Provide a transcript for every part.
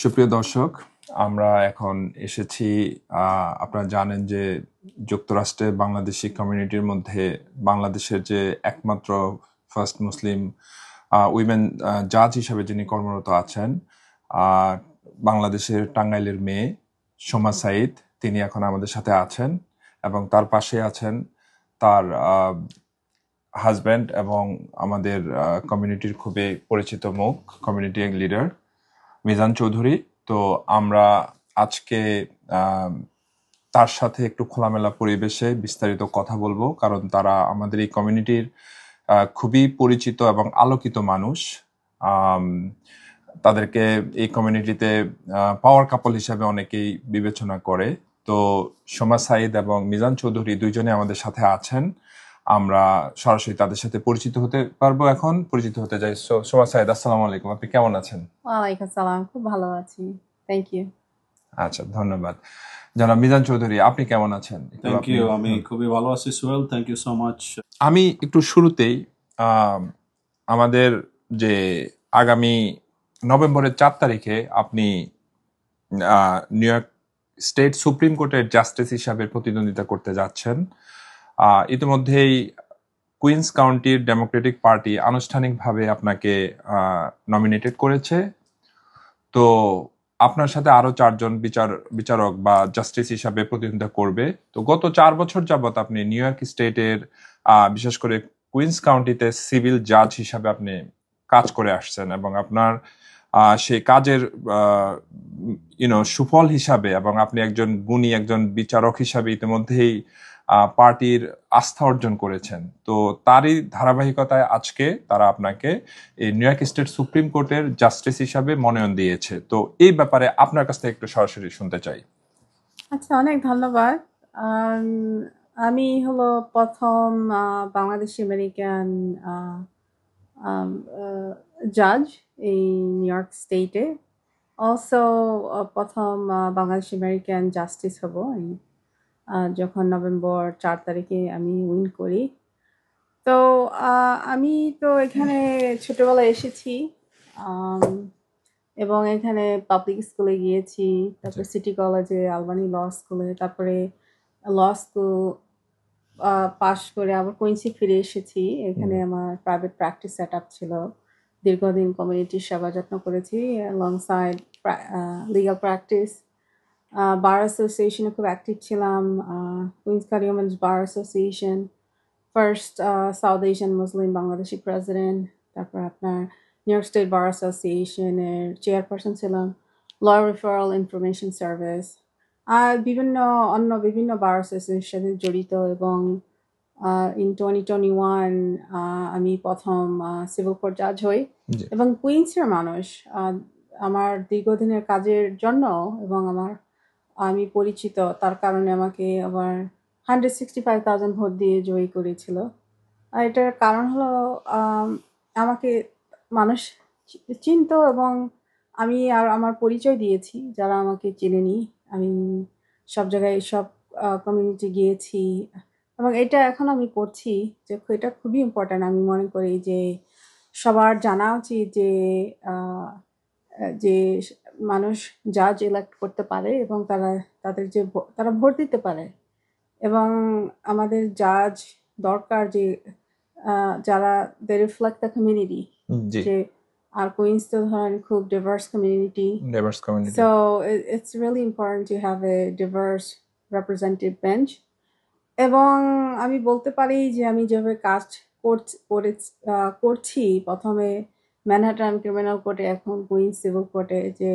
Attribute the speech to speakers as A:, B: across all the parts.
A: সুপ্রিয় দর্শক, আমরা এখন এসেছি। আপনারা জানেন যে যুক্তরাষ্ট্রে বাংলাদেশি কমিউনিটির মধ্যে বাংলাদেশের যে একমাত্র ফার্স্ট মুসলিম উইমেন জাজ হিসাবে যিনি কর্মরত আছেন, বাংলাদেশের টাঙ্গাইলের মেয়ে সোমা সাইদ, তিনি এখন আমাদের সাথে আছেন এবং তার পাশে আছেন তার হাজব্যান্ড এবং আমাদের কমিউনিটির খুবই পরিচিত মুখ, কমিউনিটি লিডার মিজান চৌধুরী। তো আমরা আজকে তার সাথে একটু খোলামেলা পরিবেশে বিস্তারিত কথা বলবো, কারণ তারা আমাদের এই কমিউনিটির খুবই পরিচিত এবং আলোকিত মানুষ। তাদেরকে এই কমিউনিটিতে পাওয়ার কাপল হিসাবে অনেকেই বিবেচনা করে। তো সোমা সাইদ এবং মিজান চৌধুরী দুইজনে আমাদের সাথে আছেন। আমরা সরাসরি তাদের সাথে পরিচিত হতে পারবো। এখন পরিচিত হতে যাই। সোমা সাইদ, আসসালামু আলাইকুম, আপনি কেমন আছেন?
B: ওয়ালাইকুম আসসালাম, খুব ভালো আছি, থ্যাংক ইউ।
A: আচ্ছা, ধন্যবাদ। জনাব মিজান চৌধুরী, আপনি কেমন আছেন?
C: থ্যাংক ইউ, আমি খুবই ভালো আছি Sohel, thank you so much.
A: আমি একটু শুরুতেই আমাদের যে আগামী নভেম্বরের 4 তারিখে আপনি নিউ ইয়র্ক স্টেট সুপ্রিম কোর্টের জাস্টিস হিসাবে প্রতিদ্বন্দ্বিতা করতে যাচ্ছেন। ইতিমধ্যেই কুইন্স কাউন্টির ডেমোক্রেটিক পার্টি আনুষ্ঠানিকভাবে আপনাকে নমিনেটেড করেছে। তো আপনার সাথে আরো 4 জন বিচারক বা জাস্টিস হিসাবে প্রতিদ্বন্দ্বিতা করবে। তো গত 4 বছর যাবত আপনি নিউ ইয়র্ক স্টেটের বিশেষ করে কুইন্স কাউন্টিতে সিভিল জাজ হিসাবে আপনি কাজ করে আসছেন এবং আপনার সেই কাজের সুফল হিসাবে, এবং আপনি একজন গুণী একজন বিচারক হিসাবে ইতিমধ্যেই পার্টির আস্থা অর্জন করেছেন। তো তারই ধারাবাহিকতায় আজকে তারা আপনাকে এই নিউ ইয়র্ক স্টেট সুপ্রিম কোর্টের জাস্টিস হিসাবে মনোনয়ন দিয়েছে। তো এই ব্যাপারে আপনার কাছ থেকে একটু সরাসরি শুনতে চাই।
B: আচ্ছা, অনেক ধন্যবাদ। আমি হলো প্রথম বাংলাদেশি আমেরিকান জাজ এই নিউ ইয়র্ক স্টেটে, অলসো প্রথম বাংলাদেশি আমেরিকান জাস্টিস হব যখন নভেম্বর 4 তারিখে আমি উইন করি। তো আমি তো এখানে ছোটবেলায় এসেছি এবং এখানে পাবলিক স্কুলে গিয়েছি, তারপরে সিটি কলেজে, আলবানি ল স্কুলে, তারপরে ল স্কুল পাশ করে আবার কুইন্সে ফিরে এসেছি। এখানে আমার প্রাইভেট প্র্যাকটিস সেট আপ ছিল, দীর্ঘদিন কমিউনিটির সেবা যত্ন করেছি long side legal practice. Bar অ্যাসোসিয়েশনে খুব অ্যাক্টিভ ছিলাম, Queens County women's bar association, first South Asian Muslim Bangladeshi president, তারপর আপনার নিউ ইয়র্ক স্টেট বার অ্যাসোসিয়েশনের চেয়ারপারসন ছিলাম, ল রেফারাল ইনফরমেশন সার্ভিস, আর বিভিন্ন বার অ্যাসোসিয়েশনের সাথে জড়িত। এবং ইন 2021 আমি প্রথম সিভিল কোর্ট জাজ হই এবং কুইন্সের মানুষ আমার দীর্ঘদিনের কাজের জন্য এবং আমি পরিচিত তার কারণে আমাকে আবার 165,000 ভোট দিয়ে জয়ী করেছিল। আর এটার কারণ হলো আমাকে মানুষ চিনত এবং আমি আর আমার পরিচয় দিয়েছি যারা আমাকে চেনেনি। আমি সব জায়গায় সব কমিউনিটি গিয়েছি এবং এটা এখন আমি করছি, যে এটা খুবই ইম্পর্ট্যান্ট। আমি মনে করি যে সবার জানা উচিত যে মানুষ জাজ ইলেক্ট করতে পারে এবং তারা ভোট দিতে পারে, এবং আমাদের জাজ দরকার যে যারা দে রিফ্লেক্ট দ্য কমিউনিটি। যে আর কুইন্স তো ধরেন খুব diverse community, so it's really important to have a diverse representative bench. এবং আমি বলতে পারি যে আমি যেভাবে কাজ করছি প্রথমে ম্যানহাটন ক্রিমিনাল কোর্টে, এখন কুইন্স সিভিল কোর্টে, যে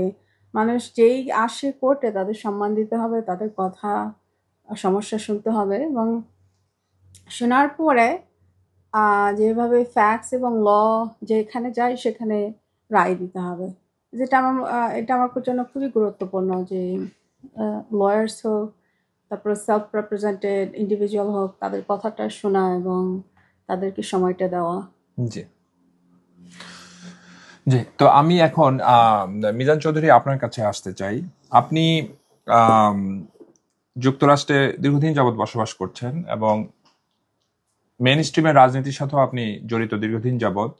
B: মানুষ যেই আসে কোর্টে তাদের সম্মান দিতে হবে, তাদের কথা সমস্যা শুনতে হবে এবং শোনার পরে যেভাবে ফ্যাক্টস এবং ল যেখানে যায় সেখানে রায় দিতে হবে। এটা আমার জন্য খুবই গুরুত্বপূর্ণ যে লয়ার্স হোক, তারপরে সেলফ রিপ্রেজেন্টেড ইন্ডিভিজুয়াল হোক, তাদের কথাটা শোনা এবং তাদেরকে সময়টা দেওয়া।
A: জি জি। তো আমি এখন মিজান চৌধুরী আপনার কাছে আসতে চাই। আপনি যুক্তরাষ্ট্রে দীর্ঘদিন যাবৎ বসবাস করছেন এবং মেইন স্ট্রিমের রাজনীতির সাথেও আপনি জড়িত দীর্ঘদিন যাবৎ।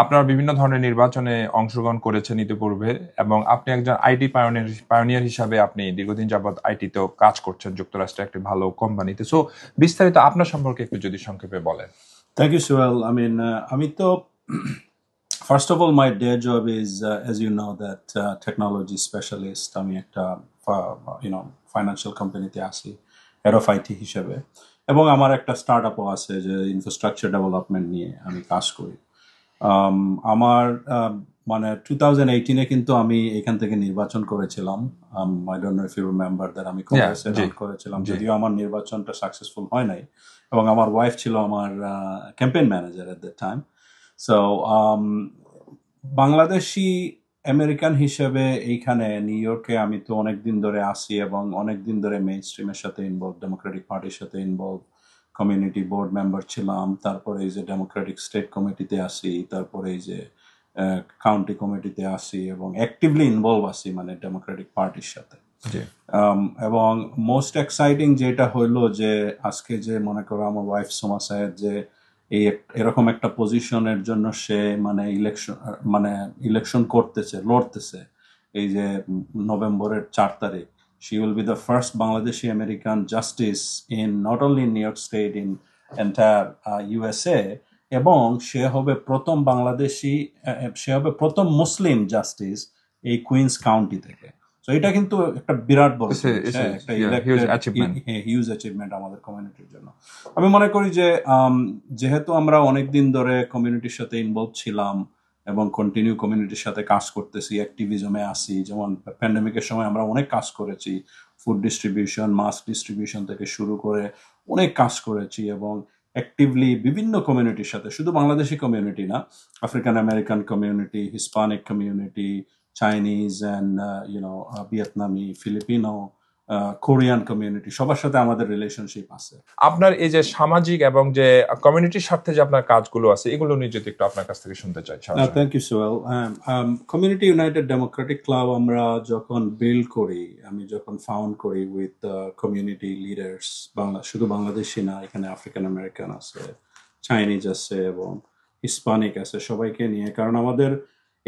A: আপনারা বিভিন্ন ধরনের নির্বাচনে অংশগ্রহণ করেছেন ইতিপূর্বে এবং আপনি একজন আইটি পায়োনিয়ার হিসাবে আপনি দীর্ঘদিন যাবৎ আইটিতেও কাজ করছেন যুক্তরাষ্ট্রে একটি ভালো কোম্পানিতে। সো বিস্তারিত আপনার সম্পর্কে একটু যদি সংক্ষেপে বলেন।
C: Thank you, Suel. I mean, Amito, first of all, my day job is, as you know, that technology specialist. আমি একটা financial company-তে আছি, head of IT হিসেবে, এবং আমার একটা স্টার্টআপও আছে যে ইনফ্রাস্ট্রাকচার ডেভেলপমেন্ট নিয়ে আমি কাজ করি। আমার মানে 2018-এ কিন্তু আমি এখান থেকে নির্বাচন করেছিলাম। I don't know if you remember that আমি কংগ্রেসে রান করেছিলাম, যদিও আমার নির্বাচনটা সাকসেসফুল হয় নাই, এবং আমার ওয়াইফ ছিল আমার campaign manager at that time. So Bangladeshi American হিসেবে এইখানে নিউ ইয়র্কে আমি তো অনেকদিন ধরে আসি এবং অনেকদিন ধরে মেইন স্ট্রিমের সাথে ইনভলভ, ডেমোক্রেটিক পার্টির সাথে ইনভলভ, কমিউনিটি বোর্ড মেম্বার ছিলাম, তারপরে এই যে ডেমোক্রেটিক স্টেট কমিটিতে আসি, তারপরে এই যে কাউন্টি কমিটিতে আসি এবং অ্যাক্টিভলি ইনভলভ আছি মানে ডেমোক্রেটিক পার্টির সাথে। এবং মোস্ট এক্সাইটিং যেটা হইলো যে আজকে যে মনে করো আমার ওয়াইফ সোমা সাহেব যে এরকম একটা পজিশনের জন্য সে মানে ইলেকশন করতেছে, লড়তেছে এই যে নভেম্বরের 4 তারিখ। She will be the first Bangladeshi American justice in not only New York State, in entire USA, এবং সে হবে প্রথম মুসলিম জাস্টিস এই কুইন্স কাউন্টি থেকে। তো এটা কিন্তু একটা বিরাট বড় হিউজ অ্যাচিভমেন্ট আমাদের কমিউনিটির জন্য। আমি মনে করি যে যেহেতু আমরা অনেকদিন ধরে কমিউনিটির সাথে ইনভলভ ছিলাম এবং কন্টিনিউ কমিউনিটির সাথে কাজ করতেছি, অ্যাক্টিভিজমে আসি, যেমন প্যান্ডেমিকের সময় আমরা অনেক কাজ করেছি, ফুড ডিস্ট্রিবিউশন, মাস্ক ডিস্ট্রিবিউশন থেকে শুরু করে অনেক কাজ করেছি, এবং অ্যাক্টিভলি বিভিন্ন কমিউনিটির সাথে, শুধু বাংলাদেশি কমিউনিটি না, African American community, Hispanic community, Chinese and ভিয়েতনামি, ফিলিপিনো, কোরিয়ান কমিউনিটি, সবার সাথে আমাদের রিলেশনশিপ আছে।
A: আপনার এই যে সামাজিক এবং যে কমিউনিটির সাথে যে আপনার কাজগুলো আছে এগুলো নিয়ে যদি একটু আপনার কাছ থেকে শুনতে চাই।
C: Thank you Soyel. Community united democratic club আমরা যখন বিল্ড করি, আমি যখন ফাউন্ড করি উইথ কমিউনিটি লিডার্স, শুধু বাংলাদেশি না, এখানে আফ্রিকান আমেরিকান আছে, চাইনিজ আছে এবং হিসপানিক আছে, সবাইকে নিয়ে। কারণ আমাদের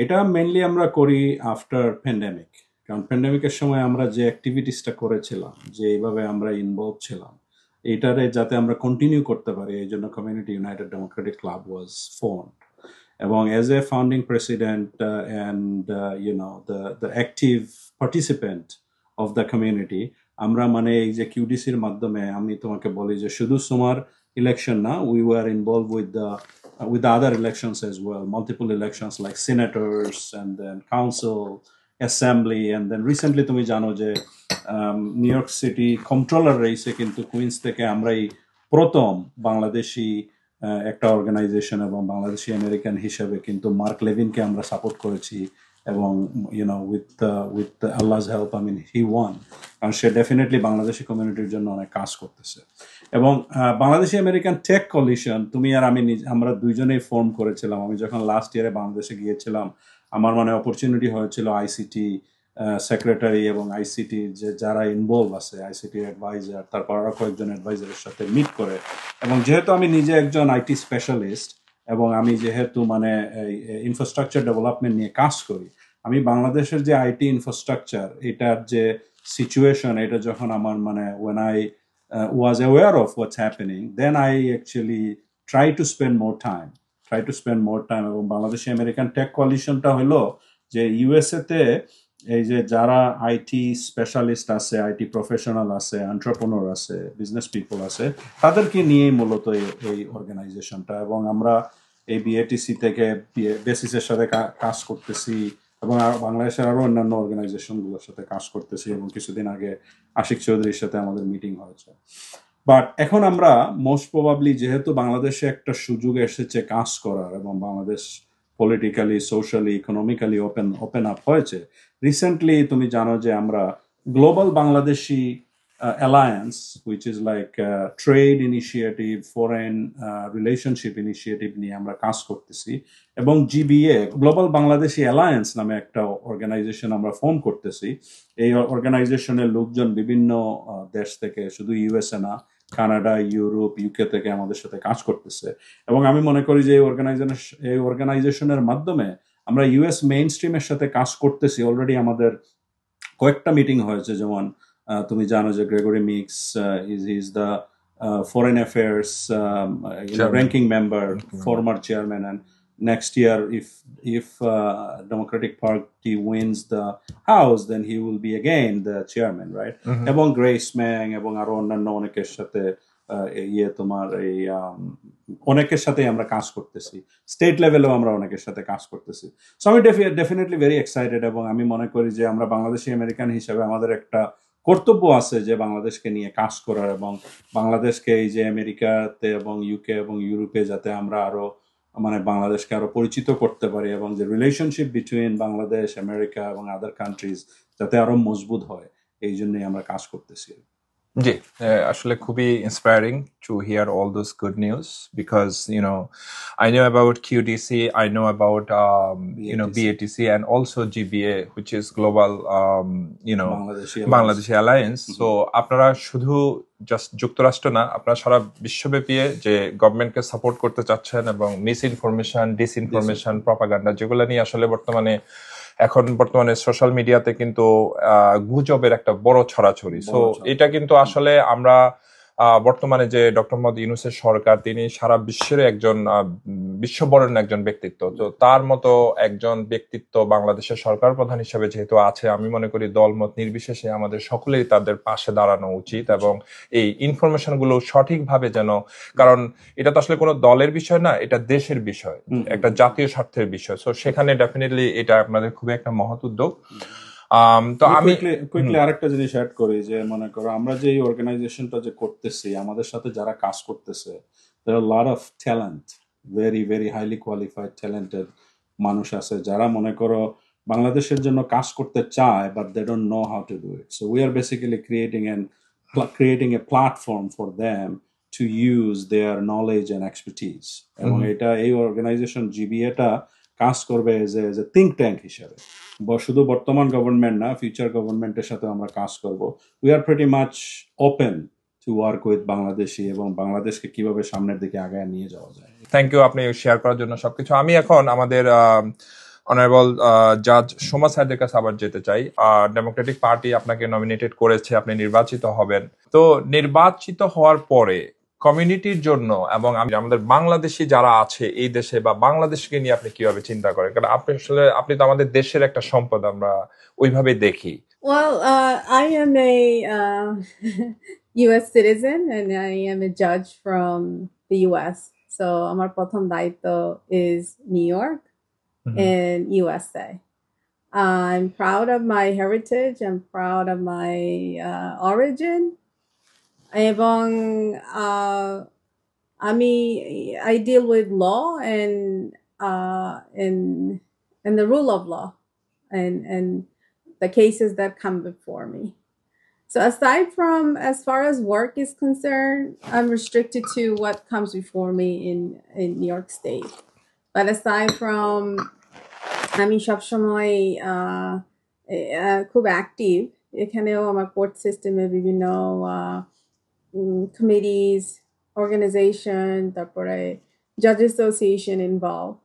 C: এটা মেনলি আমরা করি আফটার প্যান্ডেমিক, কারণ প্যান্ডেমিকের সময় আমরা যে অ্যাক্টিভিটিসটা করেছিলাম, যে এইভাবে আমরা ইনভলভ ছিলাম, এটারে যাতে আমরা কন্টিনিউ করতে পারি, এই জন্য community united democratic club was formed. এবং as a founding president and the active participant of the community, আমরা মানে এই যে কিউডিসির মাধ্যমে, আমি তোমাকে বলি যে শুধু তোমার ইলেকশন না, we were involve with the other elections as well, multiple elections like senators and then council, assembly, and then recently তুমি জানো যে নিউ ইয়র্ক সিটি কন্ট্রোলার রেসে কিন্তু কুইন্স থেকে আমরাই প্রথম বাংলাদেশি একটা অর্গানাইজেশন এবং বাংলাদেশি আমেরিকান হিসেবে কিন্তু মার্ক লেভিনকে আমরা সাপোর্ট করেছি, এবং with Allah's help, I mean he won, কারণ সে ডেফিনেটলি বাংলাদেশি কমিউনিটির জন্য অনেক কাজ করতেছে। এবং বাংলাদেশি আমেরিকান টেক কোয়ালিশন তুমি আর আমি আমরা দুইজনেই ফর্ম করেছিলাম। আমি যখন লাস্ট ইয়ারে বাংলাদেশে গিয়েছিলাম, আমার মানে অপরচুনিটি হয়েছিল আইসিটি সেক্রেটারি এবং আইসিটি যে যারা ইনভলভ আছে, আইসিটি অ্যাডভাইজার, তারপর আরো কয়েকজন অ্যাডভাইজারের সাথে মিট করে, এবং যেহেতু আমি নিজে একজন আইটি স্পেশালিস্ট এবং আমি যেহেতু মানে ইনফ্রাস্ট্রাকচার ডেভেলপমেন্ট নিয়ে কাজ করি, আমি বাংলাদেশের যে আইটি ইনফ্রাস্ট্রাকচার এটার যে সিচুয়েশন, এটা যখন আমার মানে when I was aware of what's happening, then I actually try to spend more time এবং বাংলাদেশি আমেরিকান টেক কোয়ালিশনটা হলো যে ইউএসএ তে এই যে যারা আইটি স্পেশালিস্ট আছে, আইটি প্রফেশনাল আছে, এন্টারপ্রেনার আছে, বিজনেস পিপল আছে, তাদেরকে নিয়েই মূলত এই অর্গানাইজেশনটা। এবং আমরা এই বিএটিসি থেকে বেসিসের সাথে কাজ করতেছি এবং বাংলাদেশের আরো অন্যান্য অর্গানাইজেশনগুলোর সাথে কাজ করতেছি, এবং কিছুদিন আগে আশিক চৌধুরীর সাথে আমাদের মিটিং হয়েছে। বাট এখন আমরা মোস্ট প্রবাবলি, যেহেতু বাংলাদেশে একটা সুযোগ এসেছে কাজ করার এবং Bangladesh politically, socially, economically open up হয়েছে রিসেন্টলি, তুমি জানো যে আমরা global Bangladeshi alliance, which is like trade initiative, foreign relationship initiative নিয়ে আমরা কাজ করতেছি, এবং জিবিএ গ্লোবাল বাংলাদেশি অ্যালায়েন্স নামে একটা অর্গানাইজেশন আমরা ফর্ম করতেছি। এই অর্গানাইজেশনের লোকজন বিভিন্ন দেশ থেকে, শুধু ইউএসএ না, কানাডা, ইউরোপ, ইউকে থেকে আমাদের সাথে কাজ করতেছে। এবং আমি মনে করি যে এই অর্গানাইজেশনের মাধ্যমে আমরা ইউএস মেইন স্ট্রিমের সাথে কাজ করতেছি। অলরেডি আমাদের কয়েকটা মিটিং হয়েছে, যেমন তুমি জানো যে Gregory mix is the foreign affairs
A: Chairman.
C: ranking member,
A: Ranking
C: former chairman, and next year if Democratic Party wins the house, then he will be again the chairman, right? এবং grace Mang এবং আরো অন্যান্য অনেকের সাথে তোমার এই অনেকের সাথে আমরা কাজ করতেছি, স্টেট লেভেলেও আমরা অনেকের সাথে কাজ করতেছি। সো আমি ডেফিনেটলি ভেরি এক্সাইটেড, এবং আমি মনে করি যে আমরা বাংলাদেশি আমেরিকান হিসেবে আমাদের একটা কর্তব্য আছে যে বাংলাদেশকে নিয়ে কাজ করার, এবং বাংলাদেশকে এই যে আমেরিকাতে এবং ইউকে এবং ইউরোপে যাতে আমরা আরো মানে বাংলাদেশকে আরো পরিচিত করতে পারি, এবং যে রিলেশনশিপ বিটুইন বাংলাদেশ, আমেরিকা এবং আদার কান্ট্রিজ যাতে আরো মজবুত হয়, এই জন্যই আমরা কাজ করতেছি।
A: জি, আসলে খুবই inspiring to hear all those good news because I know about QDC, I know about BATC and also GBA, which is Global Bangladeshi Alliance. So আপনারা শুধু জাস্ট যুক্তরাষ্ট্র না, আপনারা সারা বিশ্বব্যাপী যে গভর্নমেন্টকে সাপোর্ট করতে চাচ্ছেন এবং মিস ইনফরমেশন, ডিসইনফরমেশন, প্রপাগান্ডা যেগুলো নিয়ে আসলে বর্তমানে সোশ্যাল মিডিয়াতে কিন্তু গুজবের একটা বড় ছড়াছড়ি। সো এটা কিন্তু আসলে আমরা বর্তমানে যে ডক্টর মোহাম্মদ ইউনূসের সরকার, তিনি সারা বিশ্বের একজন বিশ্ববরেণ্য একজন ব্যক্তিত্ব। তো তার মতো একজন ব্যক্তিত্ব বাংলাদেশের সরকার প্রধান হিসেবে যেহেতু আছে, আমি মনে করি দলমত নির্বিশেষে আমাদের সকলেই তাদের পাশে দাঁড়ানো উচিত এবং এই ইনফরমেশন গুলো সঠিকভাবে যেন, কারণ এটা তো আসলে কোনো দলের বিষয় না, এটা দেশের বিষয়, একটা জাতীয় স্বার্থের বিষয়। সো সেখানে ডেফিনেটলি এটা আপনাদের খুবই একটা মহৎ উদ্যোগ। তো আমি
C: কুইকলি আরেকটা জিনিস অ্যাড করি, যে মনে করো আমরা যে এই অর্গানাইজেশনটা যে করতেছি, আমাদের সাথে যারা কাজ করতেছে, there are a lot of talent, very very highly qualified talented মানুষ আছে যারা মনে করো বাংলাদেশের জন্য কাজ করতে চায়, but they don't know how to do it. So we are basically creating a platform for them to use their knowledge and expertise. এবং এটা এই অর্গানাইজেশন জিবিএটা কাজ করবে এজ এ থিঙ্ক ট্যাঙ্ক হিসেবে, শুধু বর্তমান গভর্নমেন্ট না, ফিউচার গভর্নমেন্টের সাথে আমরা কাজ করব। We are pretty much open to work with Bangladeshi, এবং বাংলাদেশকে কিভাবে সামনের দিকে আগায় নিয়ে যাওয়া যায়।
A: থ্যাংক ইউ আপনি শেয়ার করার জন্য সবকিছু। আমি এখন আমাদের অনারেবল জাজ সোমা স্যারদের কাছে আবার যেতে চাই। ডেমোক্রেটিক পার্টি আপনাকে নমিনেটেড করেছে, আপনি নির্বাচিত হবেন। তো নির্বাচিত হওয়ার পরে কমিউনিটির জন্য এবং আমাদের বাংলাদেশি যারা আছে এই দেশে বা বাংলাদেশকে নিয়ে আপনি কিভাবে চিন্তা করেন? কারণ আপনি তো আমাদের দেশের একটা সম্পদ, আমরা ওইভাবে দেখি।
B: Well, I am a U.S. citizen and I am a judge from the U.S. So আমার প্রথম দায়িত্ব is New York and USA. I'm proud of my heritage. I'm proud of my origin. এবং I deal with law and the rule of law and the cases that come before me. So aside from, as far as work is concerned, I'm restricted to what comes before me in New York State. But aside from, আমি সবসময় খুব active এখানেও আমার court সিস্টেমে বিভিন্ন committees, organization, তারপরে judge association involved.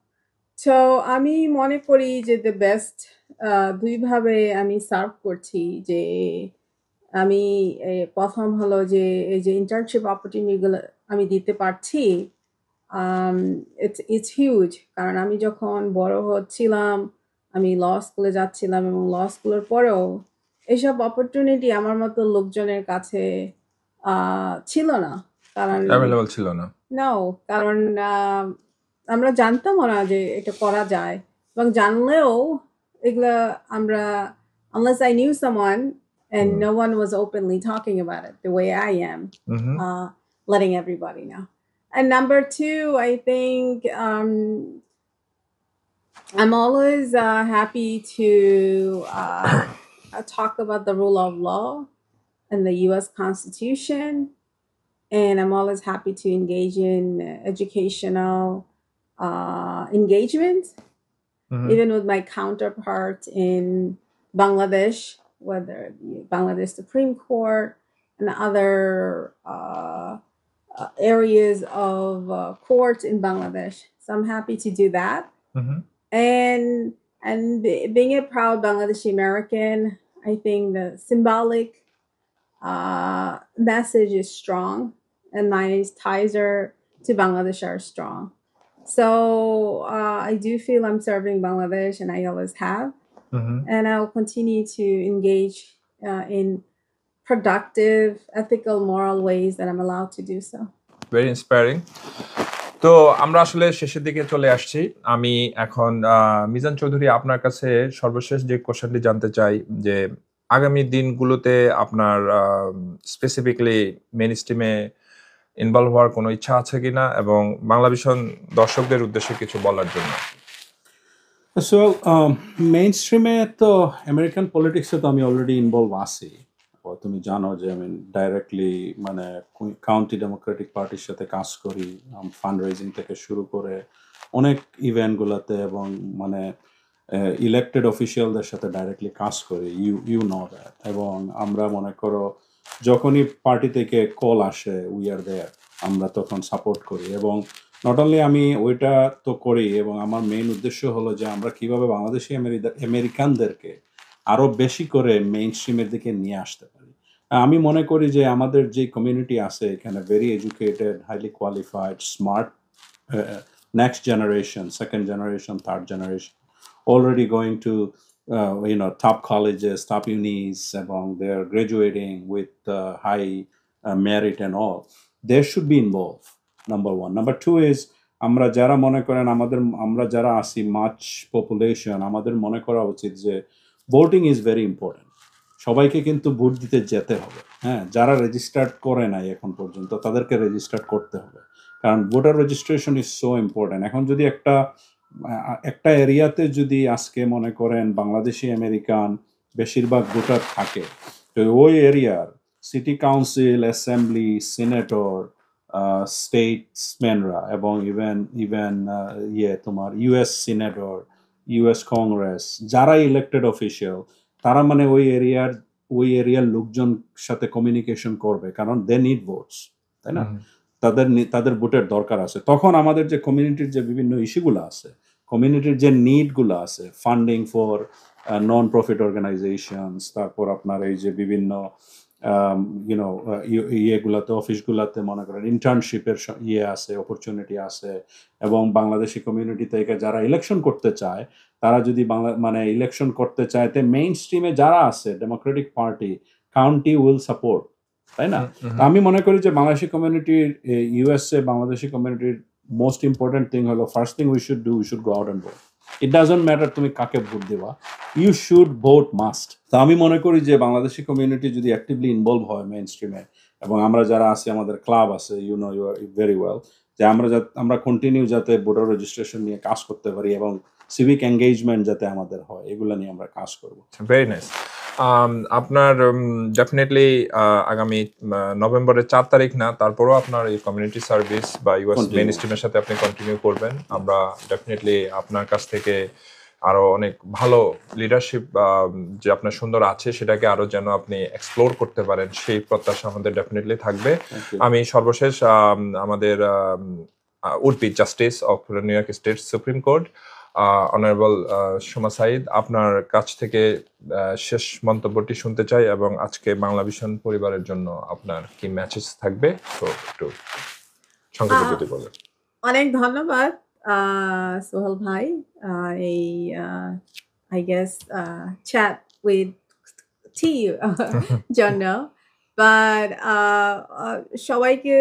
B: So আমি মনে করি যে the best দুইভাবে আমি সার্ভ করছি। যে আমি প্রথম হলো যে এই যে ইন্টার্নশিপ অপরচুনিটিগুলো আমি দিতে পারছি, it's huge, কারণ আমি যখন বড় হচ্ছিলাম আমি ল স্কুলে যাচ্ছিলাম এবং ল স্কুলের পরেও এইসব অপরচুনিটি আমার মতো লোকজনের কাছে ছিল না, কারণ
A: অ্যাভেলেবল ছিল না।
B: কারণ আমরা জানতামও না যে এটা করা যায়, এবং জানলেও এগুলা আমরা, unless I knew someone and no one was openly talking about it the way I am, letting everybody know. And number two, I think I'm always happy to talk about the rule of law and the U.S. Constitution, and I'm always happy to engage in educational engagement, even with my counterpart in Bangladesh, whether Bangladesh Supreme Court and other areas of courts in Bangladesh. So I'm happy to do that.
A: Mhm.
B: And being a proud Bangladeshi American, I think the symbolic message is strong, and my ties to Bangladesh are strong. So I do feel I'm serving Bangladesh, and I always have,
A: Mhm.
B: and I will continue to engage in productive, ethical, moral ways that I'm allowed to do so.
A: Very inspiring. তো আমরা আসলে শেষের দিকে চলে আসছি। আমি এখন মিজান চৌধুরী আপনার কাছে সর্বশেষ যে কোশ্চেনটি জানতে চাই যে আগামী দিনগুলোতে আপনার স্পেসিফিকলি মেইন স্ট্রিমে ইনভলভ হওয়ার কোনো ইচ্ছা আছে কিনা এবং বাংলা ভিশন দর্শকদের উদ্দেশ্যে কিছু বলার জন্য।
C: সো মেইনস্ট্রিমে তো আমেরিকান পলিটিক্সে তো আমি অলরেডি ইনভলভ আছি। তুমি জানো যে আমি ডাইরেক্টলি মানে কাউন্টি ডেমোক্রেটিক পার্টির সাথে কাজ করি, ফান্ড রেজিং থেকে শুরু করে অনেক ইভেন্টগুলোতে, এবং মানে ইলেক্টেড অফিসিয়ালদের সাথে ডাইরেক্টলি কাজ করি। You know that. এবং আমরা মনে করো যখনই পার্টি থেকে কল আসে, উই আর দেয়ার, আমরা তখন সাপোর্ট করি। এবং নট অনলি আমি ওইটা তো করি, এবং আমার মেইন উদ্দেশ্য হলো যে আমরা কিভাবে বাংলাদেশি আমেরিকানদেরকে আরো বেশি করে মেইন স্ট্রিমের দিকে নিয়ে আসতে পারি। আমি মনে করি যে আমাদের যে কমিউনিটি আছে এখানে, very educated, highly qualified, smart, next generation, second generation, third generation, already going to top colleges, top unis, এবং they're graduating with high merit and all. They should be involved, number one. Number two is আমরা যারা মনে করেন আমরা যারা আছি much population, আমাদের মনে করা উচিত যে ভোটিং ইজ ভেরি ইম্পর্টেন্ট। সবাইকে কিন্তু ভোট দিতে যেতে হবে। হ্যাঁ, যারা রেজিস্টার্ড করে নাই এখন পর্যন্ত তাদেরকে রেজিস্টার্ড করতে হবে, কারণ voter registration is so important. এখন যদি একটা এরিয়াতে যদি আজকে মনে করেন বাংলাদেশি আমেরিকান বেশিরভাগ ভোটার থাকে, তো ওই এরিয়ার সিটি কাউন্সিল, অ্যাসেম্বলি, সিনেটর, স্টেটসম্যানরা, এবং ইভেন তোমার ইউএস সিনেটর, ইউএস কংগ্রেস, যারা ইলেক্টেড অফিসিয়াল, তারা মানে ওই এরিয়ার লোকজন সাথে কমিউনিকেশন করবে, কারণ দে নিড ভোটস, তাই না? তাদের ভোটের দরকার আছে। তখন আমাদের যে কমিউনিটির যে বিভিন্ন ইস্যুগুলো আছে, কমিউনিটির যে নিডগুলো আছে, funding for non profit organisations, তারপর আপনার এই যে বিভিন্ন ইয়েগুলাতে, অফিসগুলাতে মনে করেন ইন্টার্নশিপের আছে, অপরচুনিটি আছে। এবং বাংলাদেশি কমিউনিটি থেকে যারা ইলেকশন করতে চায়, তারা যদি ইলেকশন করতে চায়, তে মেইন স্ট্রিমে যারা আছে Democratic party, county will support, তাই না? আমি মনে করি যে বাংলাদেশি কমিউনিটির, ইউএসএ বাংলাদেশি কমিউনিটির মোস্ট ইম্পর্টেন্ট থিং হলো, first thing we should go out and vote. It doesn't matter তুমি কাকে ভোট দিবা, ইউ শুড ভোট মাস্ট। তো আমি মনে করি যে বাংলাদেশি কমিউনিটি যদি অ্যাক্টিভলি ইনভলভ হয় মেইন স্ট্রিমে, এবং আমরা যারা আছি, আমাদের ক্লাব আছে, ইউ আর ভেরি ওয়েল, যে আমরা কন্টিনিউ যাতে ভোটার রেজিস্ট্রেশন নিয়ে কাজ করতে পারি এবং সিভিক এঙ্গেজমেন্ট যাতে আমাদের হয়, এগুলো নিয়ে আমরা কাজ করব।
A: Very nice. আপনার ডেফিনেটলি আগামী নভেম্বরের 4 তারিখ না, তারপরও আপনার এই কমিউনিটি সার্ভিস বা ইউএস মেইন স্ট্রিমের সাথে আপনি কন্টিনিউ করবেন। আমরা ডেফিনেটলি আপনার কাছ থেকে আরো অনেক ভালো লিডারশিপ যে আপনার সুন্দর আছে, সেটাকে আরো যেন আপনি এক্সপ্লোর করতে পারেন, সেই প্রত্যাশা আমাদের ডেফিনেটলি থাকবে। আমি সর্বশেষ আমাদের would be justice of New York State Supreme Court, honourable Soma Sayeed, আপনার কাছ থেকে শেষ মন্তব্যটি শুনতে চাই, এবং আজকে বাংলা ভিশন পরিবারের জন্য আপনার কি মেসেজ থাকবে, তো একটু সংক্ষেপে যদি বলেন।
B: অনেক ধন্যবাদ সোহেল ভাই, এই আই গেস চ্যাট উইথ টি জন্য। বাট সবাইকে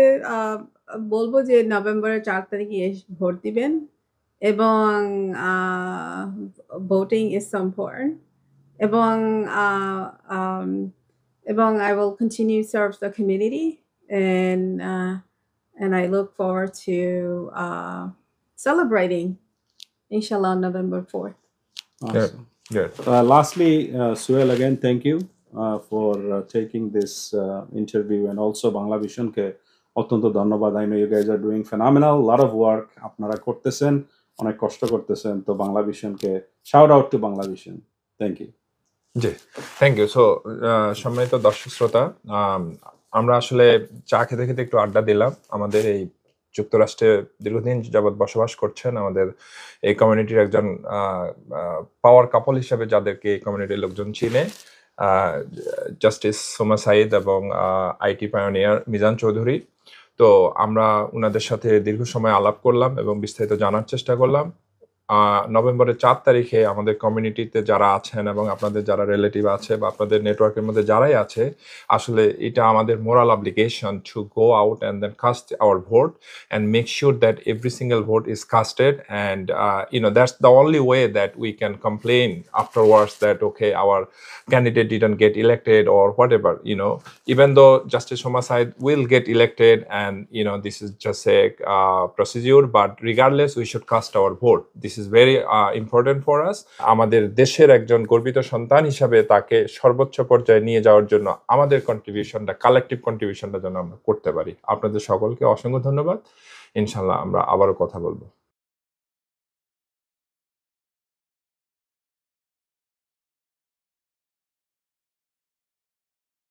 B: বলবো যে নভেম্বরের 4 তারিখে ভোট দিবেন, এবং voting is so important, এবং I will continue to serve the community, and I look forward to celebrating inshallah on November 4th.
C: Awesome.
A: Good.
C: Lastly, Suhail, again, thank you for taking this interview, and also Bangla Vision ke অত্যন্ত ধন্যবাদ। I know you guys are doing phenomenal, lot of work আপনারা করতেছেন, অনেক কষ্ট করতেছেন। তো বাংলা ভিশনকে shout out to Bangla Vision. Thank you.
A: জি, থ্যাংক ইউ। সো সম্মানিত দর্শক শ্রোতা, আমরা আসলে চা খেতে খেতে একটু আড্ডা দিলাম। আমাদের এই যুক্তরাষ্ট্রে দীর্ঘদিন যাবৎ বসবাস করছেন আমাদের এই কমিউনিটির একজন পাওয়ার কাপল হিসেবে যাদেরকে এই কমিউনিটির লোকজন চিনে, জাস্টিস সোমা সাইদ এবং আইটি পায়োনিয়ার মিজান চৌধুরী। তো আমরা ওনাদের সাথে দীর্ঘ সময় আলাপ করলাম এবং বিস্তারিত জানার চেষ্টা করলাম। নভেম্বরের 4 তারিখে আমাদের কমিউনিটিতে যারা আছেন এবং আপনাদের যারা রিলেটিভ আছে বা আপনাদের নেটওয়ার্কের মধ্যে যারাই আছে, আসলে এটা আমাদের moral obligation to go out and then cast our vote and make sure that every single vote is casted, and that's the only way that we can complain afterwards that okay, our candidate didn't get elected or whatever, even though Justice Homicide will get elected, and this is just a procedure, but regardless we should cast our vote. This is very important for us. আমাদের দেশের একজন গর্বিত সন্তান হিসাবে তাকে সর্বোচ্চ পর্যায়ে নিয়ে যাওয়ার জন্য আমাদের কন্ট্রিবিউশনটা, কালেকটিভ কন্ট্রিবিউশনটা যেন আমরা করতে পারি। আপনাদের সকলকে অসংখ্য ধন্যবাদ। ইনশাল্লাহ আমরা আবারও কথা বলবো।